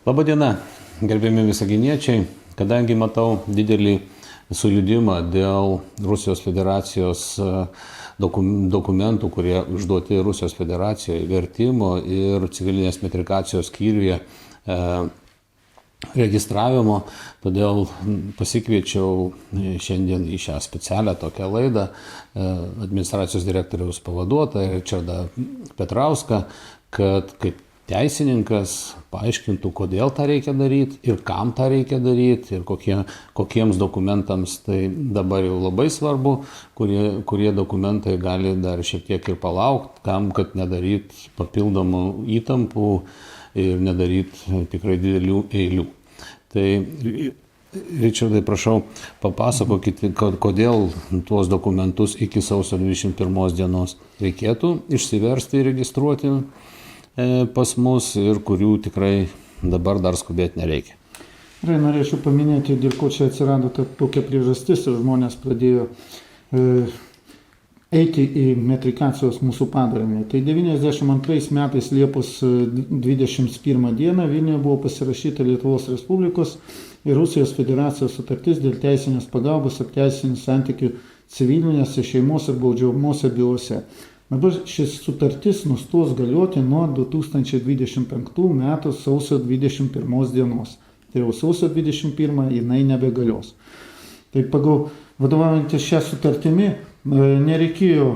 Labadiena, gerbiami visaginiečiai. Kadangi matau didelį sujudimą dėl Rusijos federacijos dokumentų, kurie užduoti Rusijos federacijoje, vertimo ir civilinės metrikacijos skyriuje registravimo, todėl pasikviečiau šiandien į šią specialią tokią laidą administracijos direktoriaus pavaduotoją Ričardą Petrauską, kad kaip teisininkas paaiškintų, kodėl tą reikia daryti ir kam tą reikia daryti ir kokiems dokumentams tai dabar jau labai svarbu, kurie dokumentai gali dar šiek tiek ir palaukti, tam, kad nedaryti papildomų įtampų ir nedaryti tikrai didelių eilių. Tai, Ričardai, prašau, papasakokite, kodėl tuos dokumentus iki sausio 21 dienos reikėtų išsiversti ir registruoti pas mus ir kurių tikrai dabar dar skubėti nereikia. Norėčiau paminėti, dėl ko čia atsirado tokia priežastis ir žmonės pradėjo eiti į metrikacijos mūsų padalinį. Tai 92 metais Liepos 21 dieną Vilniuje buvo pasirašyta Lietuvos Respublikos ir Rusijos federacijos sutartis dėl teisinės pagalbos ir teisinių santykių civilinėse, šeimos ir baudžiamose bylose. Dabar šis sutartis nustos galioti nuo 2025 metų sausio 21 dienos. Tai jau sausio 21 jinai nebegalios. Tai pagal vadovaujantis šią sutartimi nereikėjo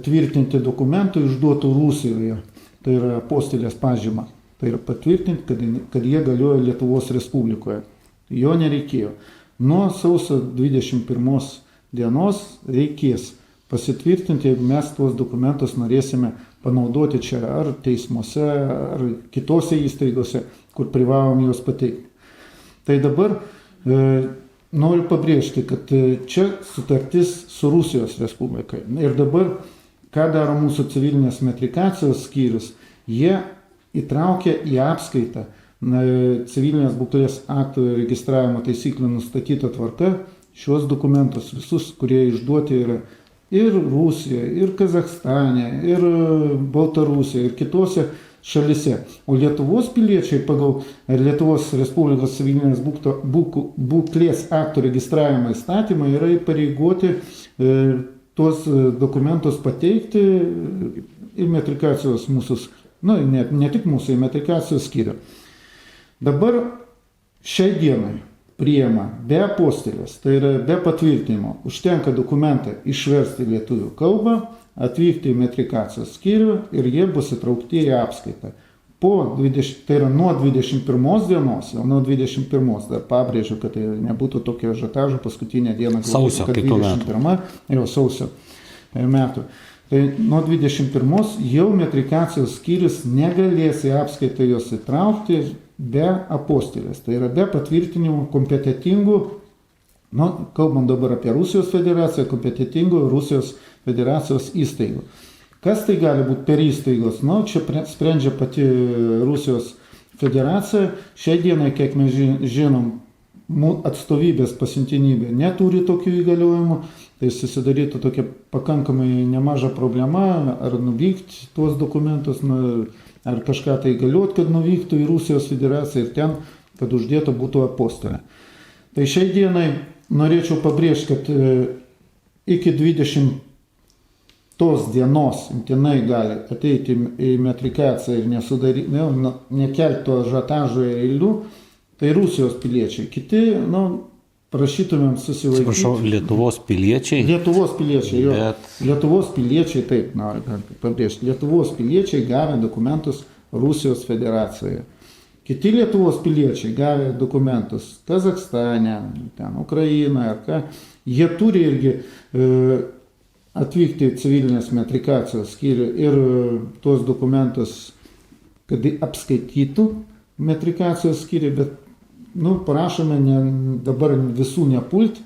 tvirtinti dokumentų išduotų Rusijoje, tai yra apostilės pažymą. Tai yra patvirtinti, kad jie galioja Lietuvos Respublikoje. Jo nereikėjo. Nuo sausio 21 dienos reikės pasitvirtinti, jeigu mes tuos dokumentus norėsime panaudoti čia ar teismuose, ar kitose įstaigose, kur privalom juos pateikti. Tai dabar noriu pabrėžti, kad čia sutartis su Rusijos Respublikai. Ir dabar, ką daro mūsų civilinės metrikacijos skyrius, jie įtraukia į apskaitą civilinės būklės aktų registravimo taisyklių nustatytą tvarką šios dokumentus, visus, kurie išduoti yra ir Rusijoje, ir Kazachstane, ir Baltarusijoje, ir kitose šalise. O Lietuvos piliečiai pagal Lietuvos Respublikos civilinės būklės aktų registravimo įstatymą yra įpareigoti tuos dokumentus pateikti į metrikacijos mūsų, ne tik mūsų, į metrikacijos skyrių. Dabar šiai dienai priima be apostilės, tai yra be patvirtinimo, užtenka dokumentą išversti į lietuvių kalbą, atvykti į metrikacijos skyrių ir jie bus įtraukti į apskaitą. Tai yra nuo 21 dienos, jau nuo 21, dar pabrėžiu, kad tai nebūtų tokio ažiotažo paskutinę dieną, sausio kitų metų. Jau sausio metų. Tai nuo 21 jau metrikacijos skyrius negalės į apskaitą jos įtraukti be apostilės, tai yra be patvirtinimų kompetitingų, kalbam dabar apie Rusijos federaciją, kompetitingų Rusijos federacijos įstaigų. Kas tai gali būti per įstaigos? Čia sprendžia pati Rusijos federacija. Šiai dienai, kiek mes žinom, atstovybės pasiuntinybė neturi tokių įgaliojimų, tai susidarytų tokia pakankamai nemaža problema, ar nuvykti tuos dokumentus, ar kažką tai galiot, kad nuvyktų į Rusijos federaciją ir ten, kad uždėta būtų apostilė. Tai šiai dienai norėčiau pabrėžti, kad iki 20 dienos imtinai gali ateiti į metrikaciją ir nekelti to ažiotažo eilių, tai Rusijos piliečiai. Kiti, prašytumėm susilaikyti. Atsiprašau, Lietuvos piliečiai? Lietuvos piliečiai, jo. Lietuvos piliečiai, taip, noriu pabrėžti. Lietuvos piliečiai gavę dokumentus Rusijos federacijoje. Kiti Lietuvos piliečiai gavę dokumentus Kazachstane, Ukrainoje, ar ką, jie turi irgi atvykti į civilinės metrikacijos skyrių ir tuos dokumentus, kad apskaitytų metrikacijos skyrių, bet prašome dabar visų nepulti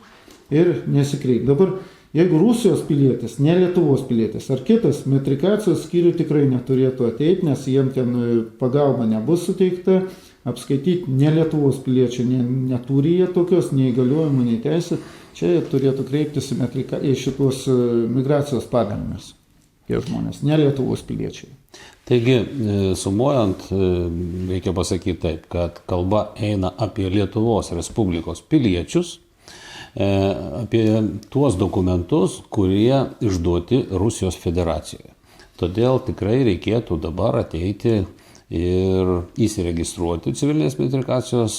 ir nesikreipti. Dabar, jeigu Rusijos pilietis, ne Lietuvos pilietis ar kitas, metrikacijos skyrių tikrai neturėtų ateiti, nes jiem ten pagalba nebus suteikta, apskaityti ne Lietuvos piliečių, neturi jie tokios, nei įgaliojimų, nei teisės, čia turėtų kreiptis į šitos migracijos padalinius. tie žmonės, ne Lietuvos piliečiai. Taigi, sumuojant, reikia pasakyti taip, kad kalba eina apie Lietuvos Respublikos piliečius, apie tuos dokumentus, kurie išduoti Rusijos federacijoje. Todėl tikrai reikėtų dabar ateiti ir įsiregistruoti civilinės metrikacijos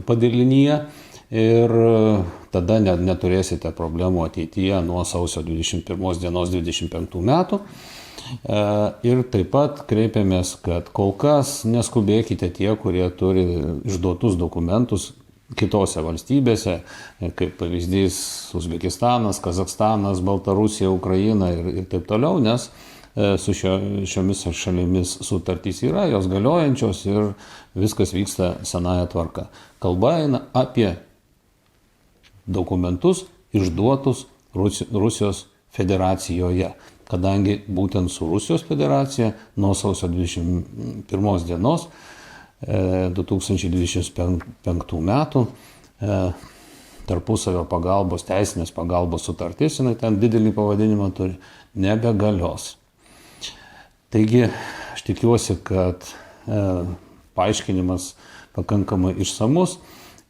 padalinyje ir tada neturėsite problemų ateityje nuo sausio 21 dienos 25 metų. Ir taip pat kreipiamės, kad kol kas neskubėkite tie, kurie turi išduotus dokumentus kitose valstybėse, kaip pavyzdys Uzbekistanas, Kazakstanas, Baltarusija, Ukraina ir taip toliau, nes su šiomis šalimis sutartys yra, jos galiojančios ir viskas vyksta senąją tvarką. Kalba eina apie dokumentus išduotus Rusijos federacijoje, kadangi būtent su Rusijos federacija nuo sausio 21 dienos 2025 metų tarpusavio pagalbos, teisinės pagalbos sutartis, jinai ten didelį pavadinimą turi, nebegalios. Taigi, aš tikiuosi, kad paaiškinimas pakankamai išsamus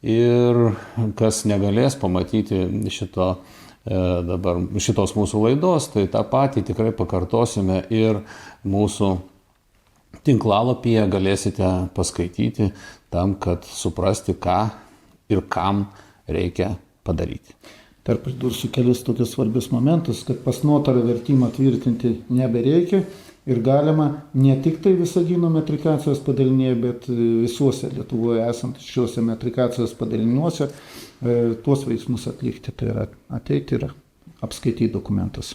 ir kas negalės pamatyti šitos mūsų laidos, tai tą patį tikrai pakartosime ir mūsų tinklalapyje galėsite paskaityti tam, kad suprasti, ką ir kam reikia padaryti. Dar pridursiu kelis tokius svarbius momentus, kad pas notarą vertimą tvirtinti nebereikia ir galima ne tik tai Visagino metrikacijos padalinyje, bet visuose Lietuvoje esančiuose metrikacijos padaliniuose tuos veiksmus atlikti, tai yra ateiti ir apskaityti dokumentus.